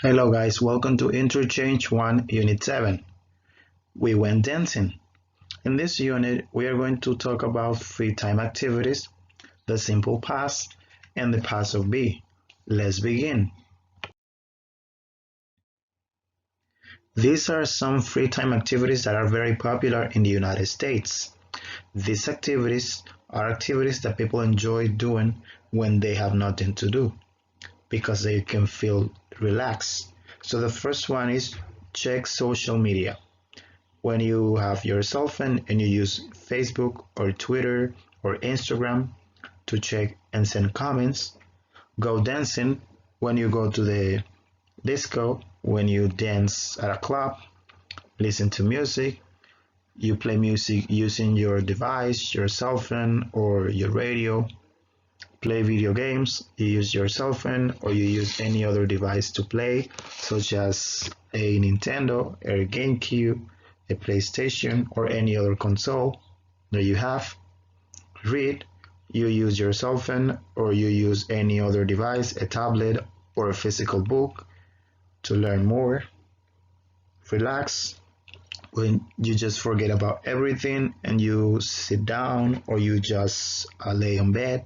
Hello guys, welcome to Interchange 1 Unit 7. We went dancing. In this unit, we are going to talk about free time activities, the simple past, and the past of be. Let's begin. These are some free time activities that are very popular in the United States. These activities are activities that people enjoy doing when they have nothing to do, because they can feel relaxed. So the first one is check social media. When you have your cell phone and you use Facebook or Twitter or Instagram to check and send comments. Go dancing when you go to the disco, when you dance at a club, listen to music. You play music using your device, your cell phone or your radio. Play video games, you use your cell phone or you use any other device to play, such as a Nintendo, a GameCube, a PlayStation, or any other console that you have. Read, you use your cell phone or you use any other device, a tablet or a physical book to learn more. Relax, when you just forget about everything and you sit down or you just lay on bed.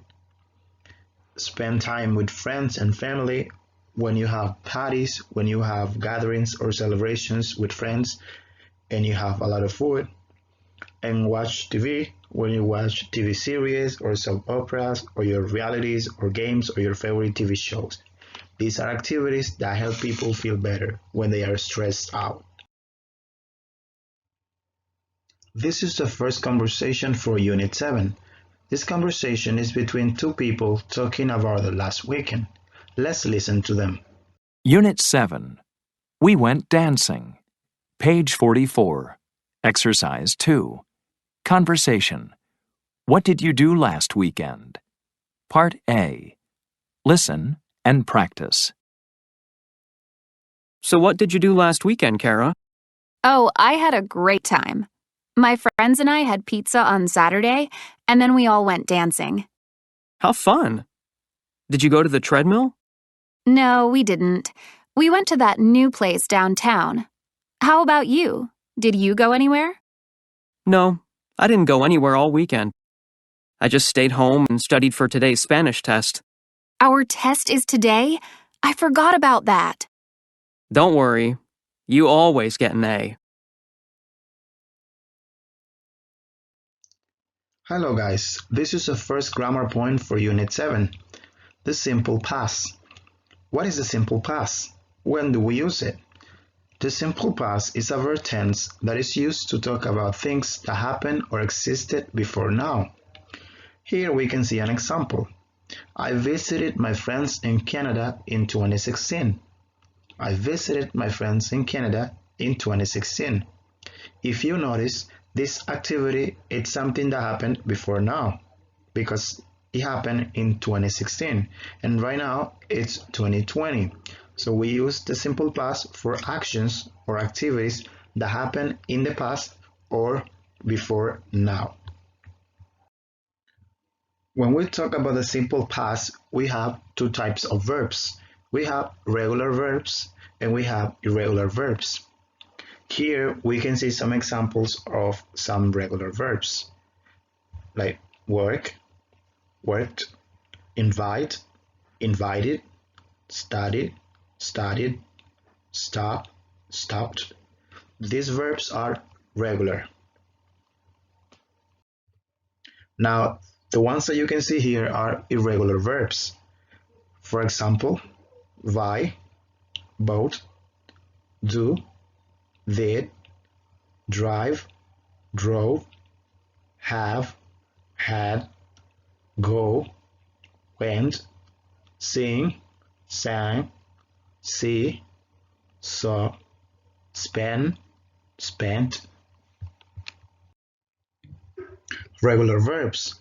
Spend time with friends and family when you have parties, when you have gatherings or celebrations with friends and you have a lot of food. And watch TV when you watch TV series or soap operas or your realities or games or your favorite TV shows. These are activities that help people feel better when they are stressed out. This is the first conversation for Unit 7. This conversation is between two people talking about the last weekend. Let's listen to them. Unit 7. We went dancing. Page 44. Exercise 2. Conversation. What did you do last weekend? Part A. Listen and practice. So what did you do last weekend, Kara? Oh, I had a great time. My friends and I had pizza on Saturday, and then we all went dancing. How fun! Did you go to the treadmill? No, we didn't. We went to that new place downtown. How about you? Did you go anywhere? No, I didn't go anywhere all weekend. I just stayed home and studied for today's Spanish test. Our test is today? I forgot about that. Don't worry, you always get an A. Hello guys, this is the first grammar point for Unit 7. The simple past. What is the simple past? When do we use it? The simple past is a verb tense that is used to talk about things that happened or existed before now. Here we can see an example. I visited my friends in Canada in 2016. I visited my friends in Canada in 2016. If you notice, this activity is something that happened before now because it happened in 2016 and right now it's 2020. So we use the simple past for actions or activities that happened in the past or before now. When we talk about the simple past, we have two types of verbs. We have regular verbs and we have irregular verbs. Here we can see some examples of some regular verbs like work, worked, invite, invited, studied, studied, stop, stopped. These verbs are regular. Now, the ones that you can see here are irregular verbs. For example, buy, bought, do, did, drive, drove, have, had, go, went, sing, sang, see, saw, spend, spent. Regular verbs.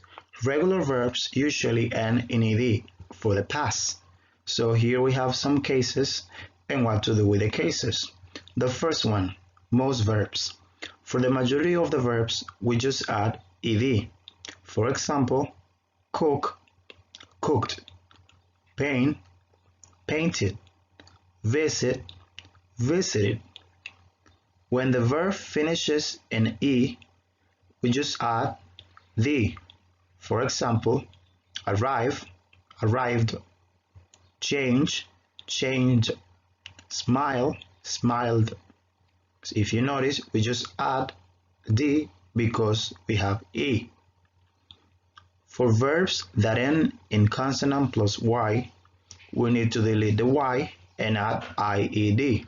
Regular verbs usually end in ed for the past. So here we have some cases and what to do with the cases. The first one, most verbs. For the majority of the verbs, we just add ed. For example, cook, cooked, paint, painted, visit, visited. When the verb finishes in E, we just add the. For example, arrive, arrived, change, changed, smile, smiled. So if you notice, we just add the because we have E. For verbs that end in consonant plus Y, we need to delete the Y and add IED.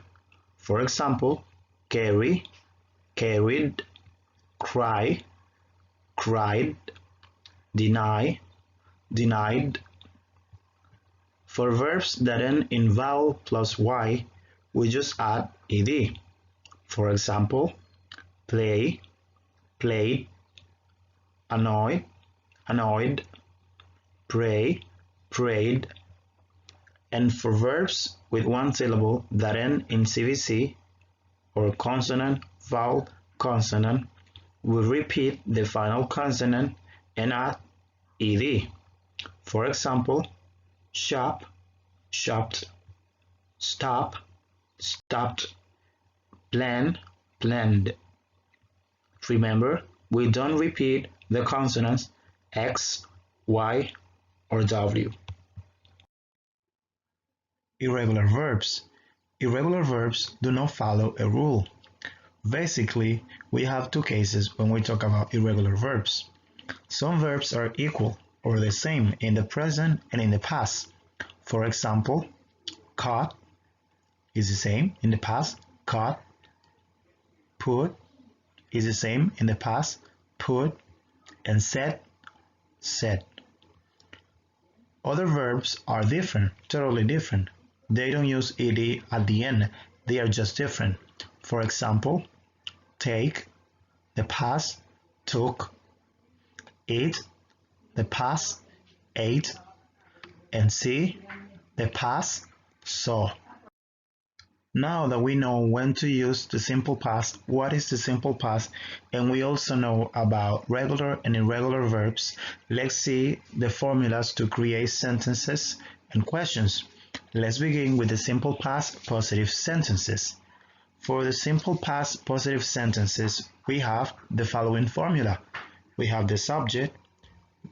For example, carry, carried, cry, cried, deny, denied. For verbs that end in vowel plus Y, we just add ed. For example, play, played, annoyed, annoyed, pray, prayed. And for verbs with one syllable that end in CVC or consonant, vowel, consonant, we repeat the final consonant and add ed. For example, shop, shopped, stop, stopped, plan, planned. Remember, we don't repeat the consonants X, Y, or W. Irregular verbs. Irregular verbs do not follow a rule. Basically, we have two cases when we talk about irregular verbs. Some verbs are equal or the same in the present and in the past. For example, caught is the same in the past, caught. Put is the same in the past, put. And said, said. Other verbs are different, totally different. They don't use ed at the end, they are just different. For example, take, the past, took, eat, the past, ate, and see, the past, saw. Now that we know when to use the simple past, what is the simple past, and we also know about regular and irregular verbs, let's see the formulas to create sentences and questions. Let's begin with the simple past positive sentences. For the simple past positive sentences, we have the following formula. We have the subject,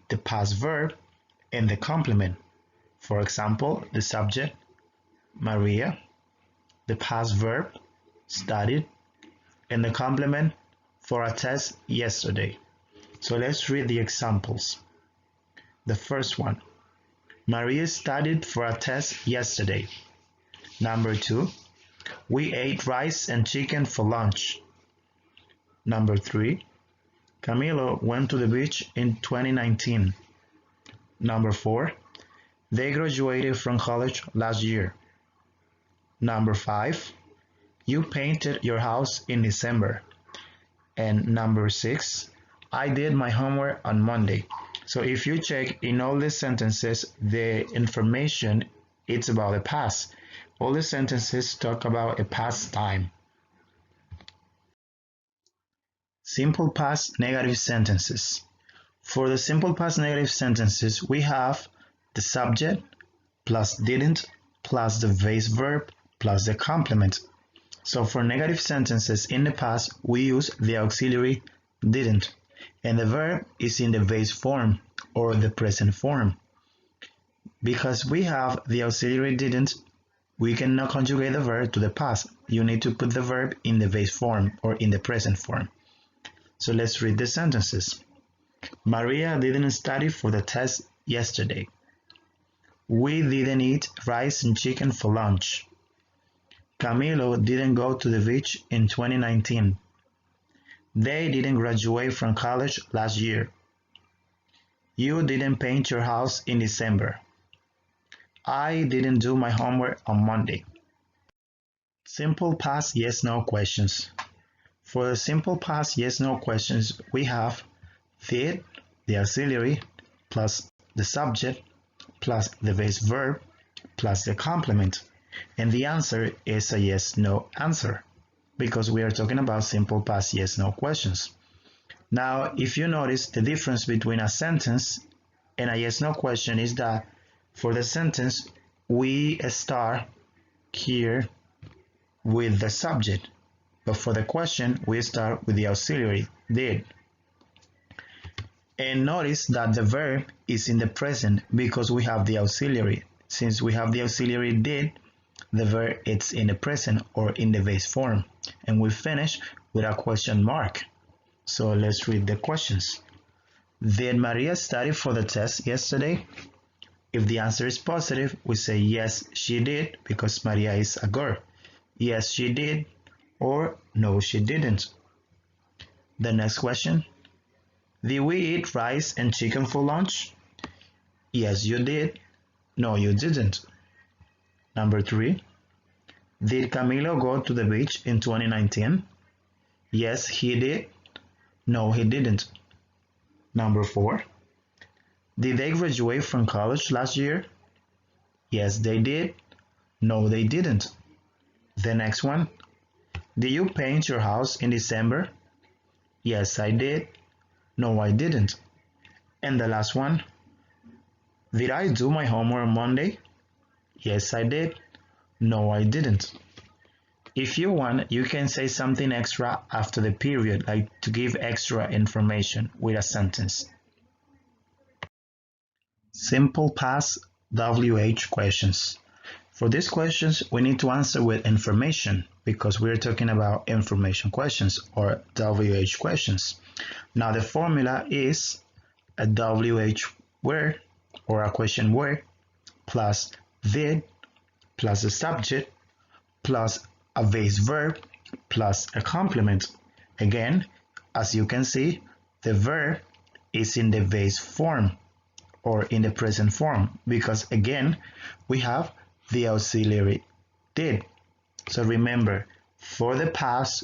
the past verb, and the complement. For example, the subject, Maria, the past verb, studied, and the complement, for a test yesterday. So let's read the examples. The first one, Maria studied for a test yesterday. Number 2, we ate rice and chicken for lunch. Number 3, Camilo went to the beach in 2019. Number 4, they graduated from college last year. Number 5, you painted your house in December. And number 6, I did my homework on Monday. So if you check in all these sentences, the information it's about the past. All the sentences talk about a past time. Simple past negative sentences. For the simple past negative sentences, we have the subject plus didn't plus the base verb plus the complement. So for negative sentences in the past, we use the auxiliary didn't, and the verb is in the base form or the present form. Because we have the auxiliary didn't, we cannot conjugate the verb to the past. You need to put the verb in the base form or in the present form. So let's read the sentences. Maria didn't study for the test yesterday. We didn't eat rice and chicken for lunch. Camilo didn't go to the beach in 2019. They didn't graduate from college last year. You didn't paint your house in December. I didn't do my homework on Monday. Simple past yes/no questions. For the simple past yes/no questions, we have did, the auxiliary, plus the subject, plus the base verb, plus the complement. And the answer is a yes/no answer, because we are talking about simple past yes/no questions. Now, if you notice, the difference between a sentence and a yes/no question is that for the sentence, we start here with the subject, but for the question we start with the auxiliary did. And notice that the verb is in the present because we have the auxiliary. Since we have the auxiliary did, the verb is in the present or in the base form. And we finish with a question mark. So let's read the questions. Did Maria study for the test yesterday? If the answer is positive, we say yes, she did, because Maria is a girl. Yes, she did, or no, she didn't. The next question. Did we eat rice and chicken for lunch? Yes, you did. No, you didn't. Number 3. Did Camilo go to the beach in 2019? Yes, he did. No, he didn't. Number 4. Did they graduate from college last year? Yes, they did. No, they didn't. The next one. Did you paint your house in December? Yes, I did. No, I didn't. And the last one. Did I do my homework on Monday? Yes, I did. No, I didn't. If you want, you can say something extra after the period, like to give extra information with a sentence. Simple past WH questions. For these questions, we need to answer with information because we're talking about information questions or WH questions. Now the formula is a WH where or a question where plus did plus a subject plus a base verb plus a complement. Again, as you can see, the verb is in the base form or in the present form because again, we have the auxiliary did. So remember, for the past,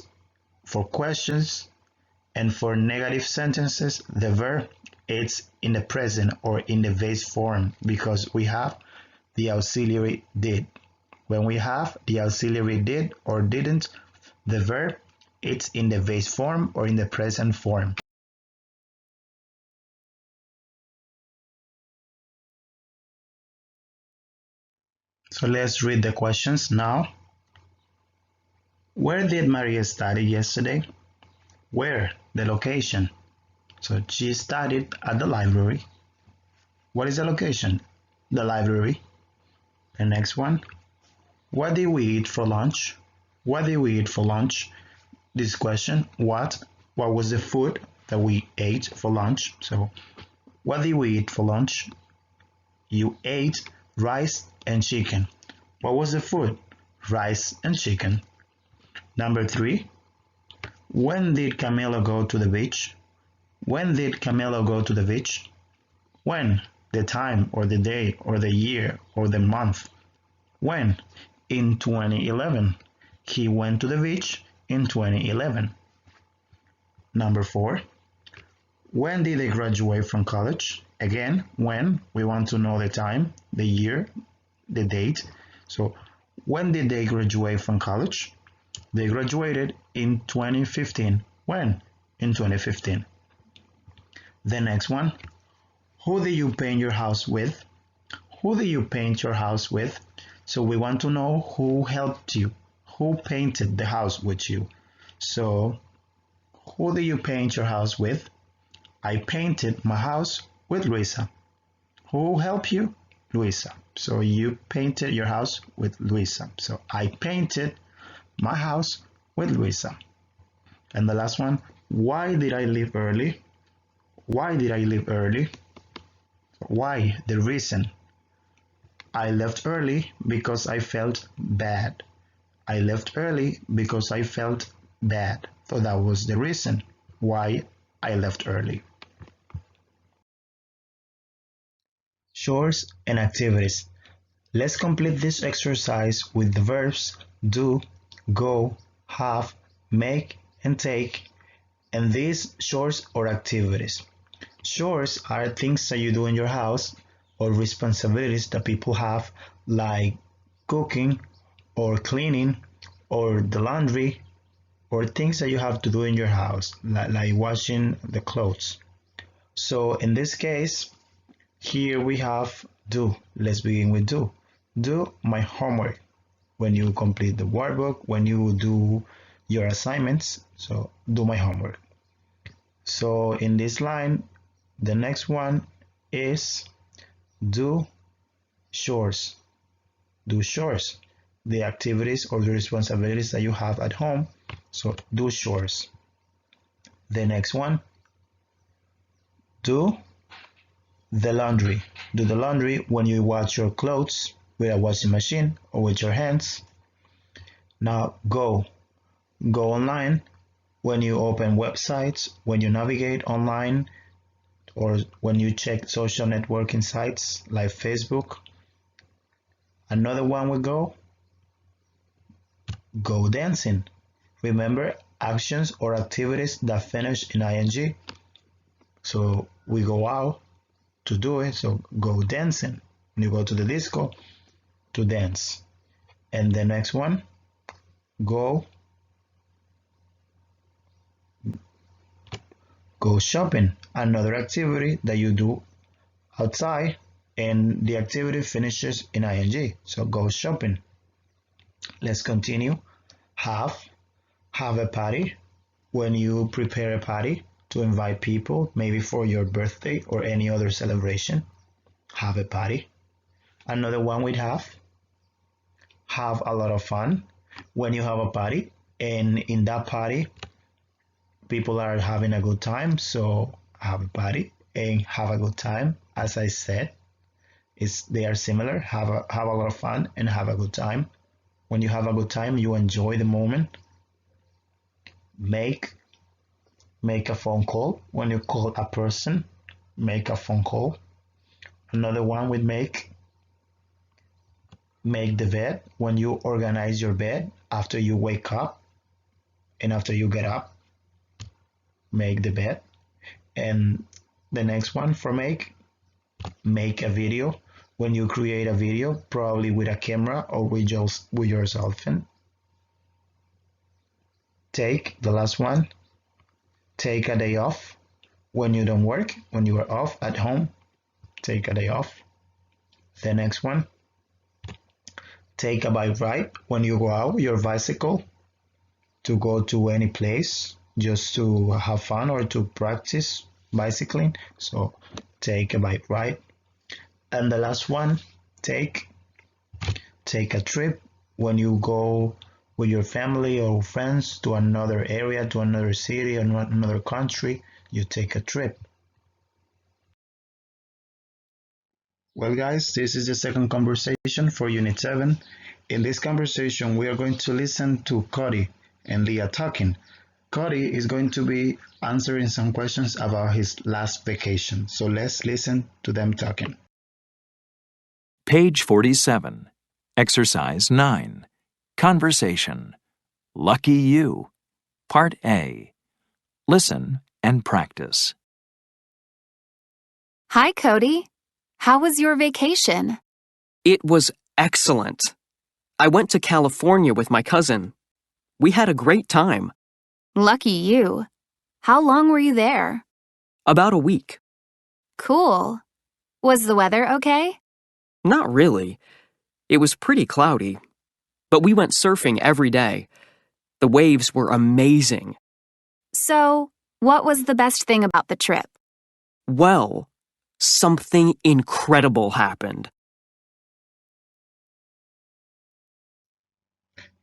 for questions, and for negative sentences, the verb is in the present or in the base form because we have the auxiliary did. When we have the auxiliary did or didn't, the verb it's in the base form or in the present form. So let's read the questions now. Where did Maria study yesterday? Where? The location. So she studied at the library. What is the location? The library. The next one. What did we eat for lunch? What did we eat for lunch? This question, what was the food that we ate for lunch? So, what did we eat for lunch? You ate rice and chicken. What was the food? Rice and chicken. Number 3. When did Camilo go to the beach? When did Camilo go to the beach? When? The time or the day or the year or the month. When? In 2011. He went to the beach in 2011. Number 4. When did they graduate from college? Again, when, we want to know the time, the year, the date. So, when did they graduate from college? They graduated in 2015. When? In 2015. The next one. Who did you paint your house with? Who did you paint your house with? So we want to know who helped you, who painted the house with you. So, who did you paint your house with? I painted my house with Luisa. Who helped you? Luisa. So you painted your house with Luisa. So I painted my house with Luisa. And the last one, why did I leave early? Why did I leave early? Why? The reason. I left early because I felt bad. I left early because I felt bad. So that was the reason why I left early. Chores and activities. Let's complete this exercise with the verbs do, go, have, make, and take, and these chores or activities. Chores are things that you do in your house or responsibilities that people have, like cooking or cleaning or the laundry, or things that you have to do in your house, like washing the clothes. So in this case, here we have do. Let's begin with do. Do my homework. when you complete the workbook, when you do your assignments. So do my homework. So in this line, the next one is do chores. Do chores, the activities or the responsibilities that you have at home. So do chores. The next one, do the laundry. Do the laundry when you wash your clothes with a washing machine or with your hands. Now go online when you open websites, when you navigate online, or when you check social networking sites like Facebook. Another one we go dancing. Remember actions or activities that finish in ing. So we go out to do it, so go dancing. When you go to the disco, to dance. And the next one, go shopping. Another activity that you do outside, and the activity finishes in ing. So go shopping. Let's continue. Have a party. When you prepare a party to invite people, maybe for your birthday or any other celebration, have a party. Another one we have a lot of fun. When you have a party, and in that party people are having a good time, so have a party and have a good time. As I said, they are similar. Have a lot of fun and have a good time. When you have a good time, you enjoy the moment. Make a phone call. When you call a person, make a phone call. Another one with make the bed. When you organize your bed after you wake up and after you get up, make the bed. And the next one for make a video. When you create a video, probably with a camera or with your cell phone. Take, the last one, take a day off. When you don't work, when you are off at home, take a day off. The next one, take a bike ride. When you go out your bicycle to go to any place just to have fun or to practice bicycling, so take a bike ride. And the last one, take a trip. When you go with your family or friends to another area, to another city, or another country, you take a trip. Well guys, this is the second conversation for Unit 7. In this conversation, we are going to listen to Cody and Leah talking. Cody is going to be answering some questions about his last vacation. So let's listen to them talking. Page 47. Exercise 9. Conversation. Lucky you. Part A. Listen and practice. Hi, Cody. How was your vacation? It was excellent. I went to California with my cousin. We had a great time. Lucky you. How long were you there? About a week. Cool. Was the weather okay? Not really. It was pretty cloudy. But we went surfing every day. The waves were amazing. So, what was the best thing about the trip? Well, something incredible happened.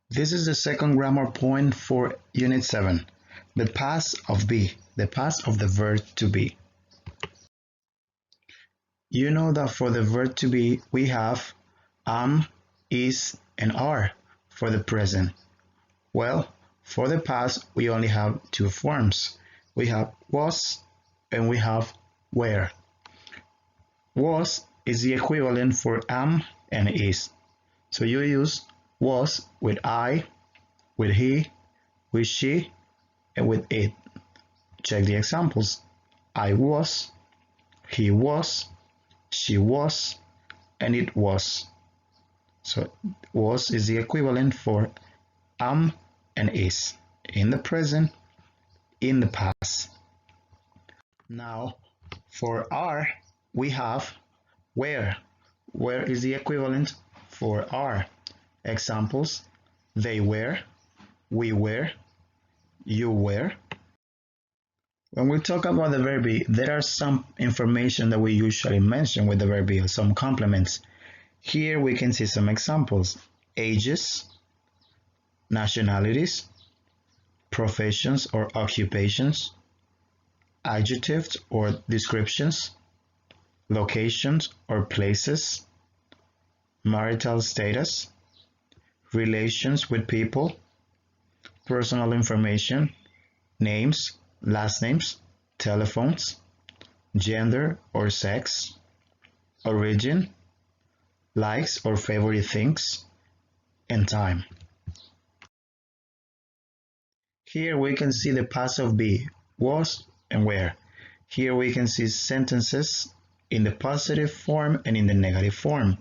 This is the second grammar point for Unit 7. The past of be, the past of the verb to be. You know that for the verb to be, we have am, is, and are for the present. Well, for the past, we only have two forms. We have was and we have were. Was is the equivalent for am and is. So you use was with I, with he, with she, and with it. Check the examples. I was, he was, she was, and it was. So was is the equivalent for am and is in the present, in the past. Now for are, we have where. Where is the equivalent for are. Examples: they were, we were, you were. When we talk about the verb be, there are some information that we usually mention with the verb be, some complements. Here we can see some examples: ages, nationalities, professions or occupations, adjectives or descriptions, locations or places, marital status, relations with people, personal information, names, last names, telephones, gender or sex, origin, likes or favorite things, and time. Here we can see the past of be, was, and were. Here we can see sentences in the positive form and in the negative form.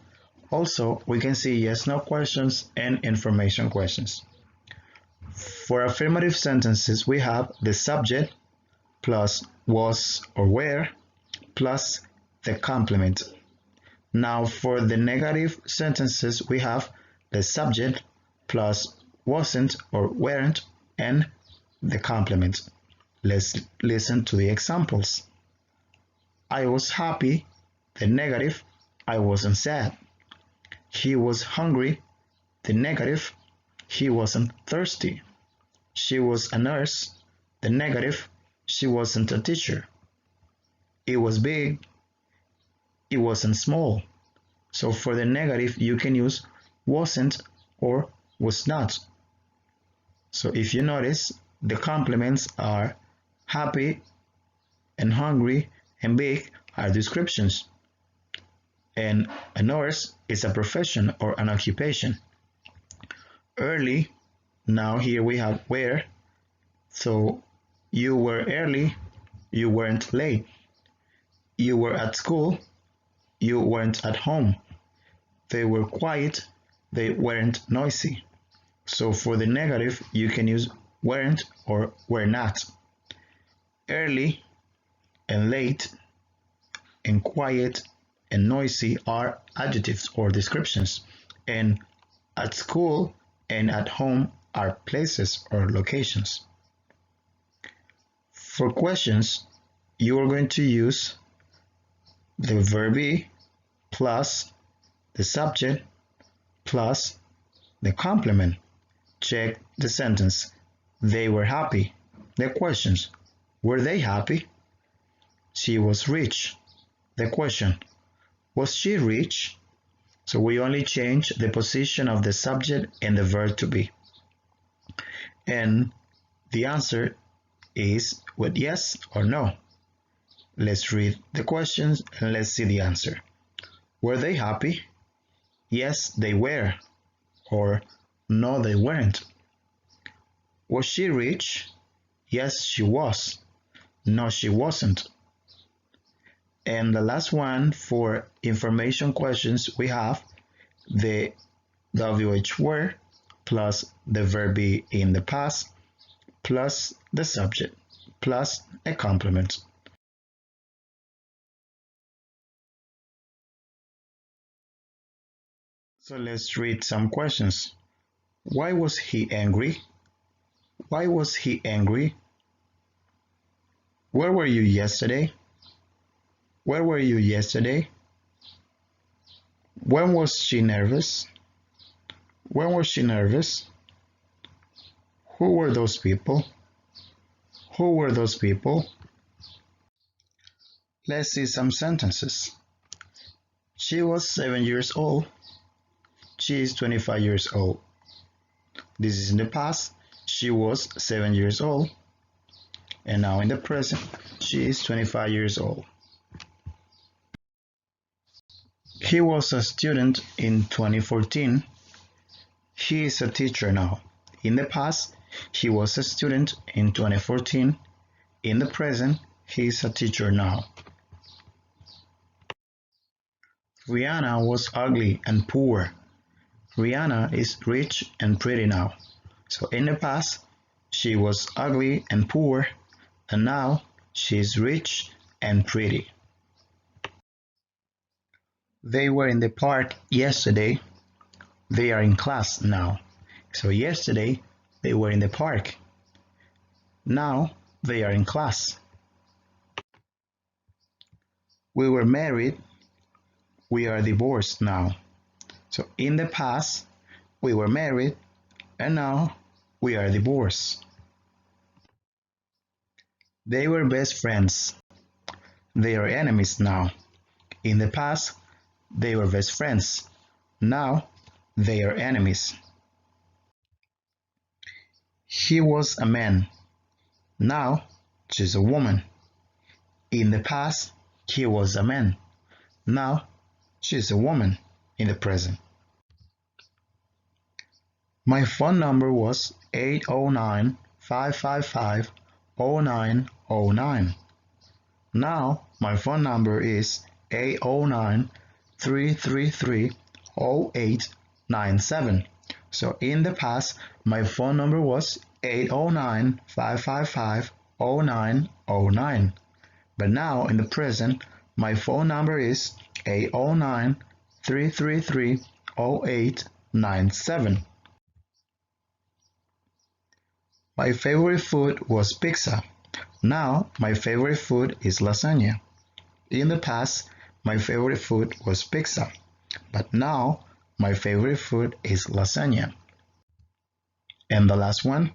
Also, we can see yes/no questions and information questions. For affirmative sentences, we have the subject plus was or were plus the complement. Now for the negative sentences, we have the subject plus wasn't or weren't and the complement. Let's listen to the examples. I was happy, the negative, I wasn't sad. He was hungry, the negative, he wasn't thirsty. She was a nurse, the negative, she wasn't a teacher. It was big, it wasn't small. So for the negative, you can use wasn't or was not. So if you notice, the complements are happy and hungry and big are descriptions. And a nurse is a profession or an occupation. Early, now here we have were. So you were early, you weren't late. You were at school, you weren't at home. They were quiet, they weren't noisy. So for the negative, you can use weren't or were not. Early and late and quiet and noisy are adjectives or descriptions. And at school and at home are places or locations. For questions, you are going to use the verb be plus the subject plus the complement. Check the sentence. They were happy. The questions. Were they happy? She was rich. The question. Was she rich? So we only change the position of the subject and the verb to be. And the answer is with yes or no. Let's read the questions and let's see the answer. Were they happy? Yes, they were. Or no, they weren't. Was she rich? Yes, she was. No, she wasn't. And the last one for information questions, we have the WH were plus the verb be in the past plus the subject plus a complement. So let's read some questions. Why was he angry? Why was he angry? Where were you yesterday? Where were you yesterday? When was she nervous? When was she nervous? Who were those people? Who were those people? Let's see some sentences. She was 7 years old. She is 25 years old. This is in the past. She was 7 years old. And now in the present, she is 25 years old. He was a student in 2014. He is a teacher now. In the past, he was a student in 2014. In the present, he is a teacher now. Rihanna was ugly and poor. Rihanna is rich and pretty now. So in the past, she was ugly and poor, and now she is rich and pretty. They were in the park yesterday. They are in class now. So yesterday they were in the park. Now they are in class. We were married. We are divorced now. So in the past, we were married and now we are divorced. They were best friends. They are enemies now. In the past, they were best friends. Now they are enemies. He was a man. Now she's a woman. In the past, he was a man. Now she's a woman in the present. My phone number was 809-555-0909. Now my phone number is 809-333-0897. So in the past, my phone number was 809-555-0909. But now in the present, my phone number is 809-333-0897. My favorite food was pizza. Now my favorite food is lasagna. In the past, my favorite food was pizza, but now my favorite food is lasagna. And the last one,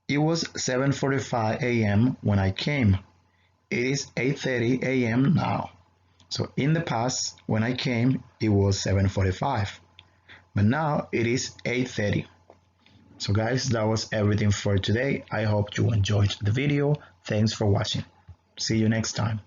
it was 7:45 a.m. when I came. It is 8:30 a.m. now. So in the past, when I came, it was 7:45, but now it is 8:30. So guys, that was everything for today. I hope you enjoyed the video. Thanks for watching. See you next time.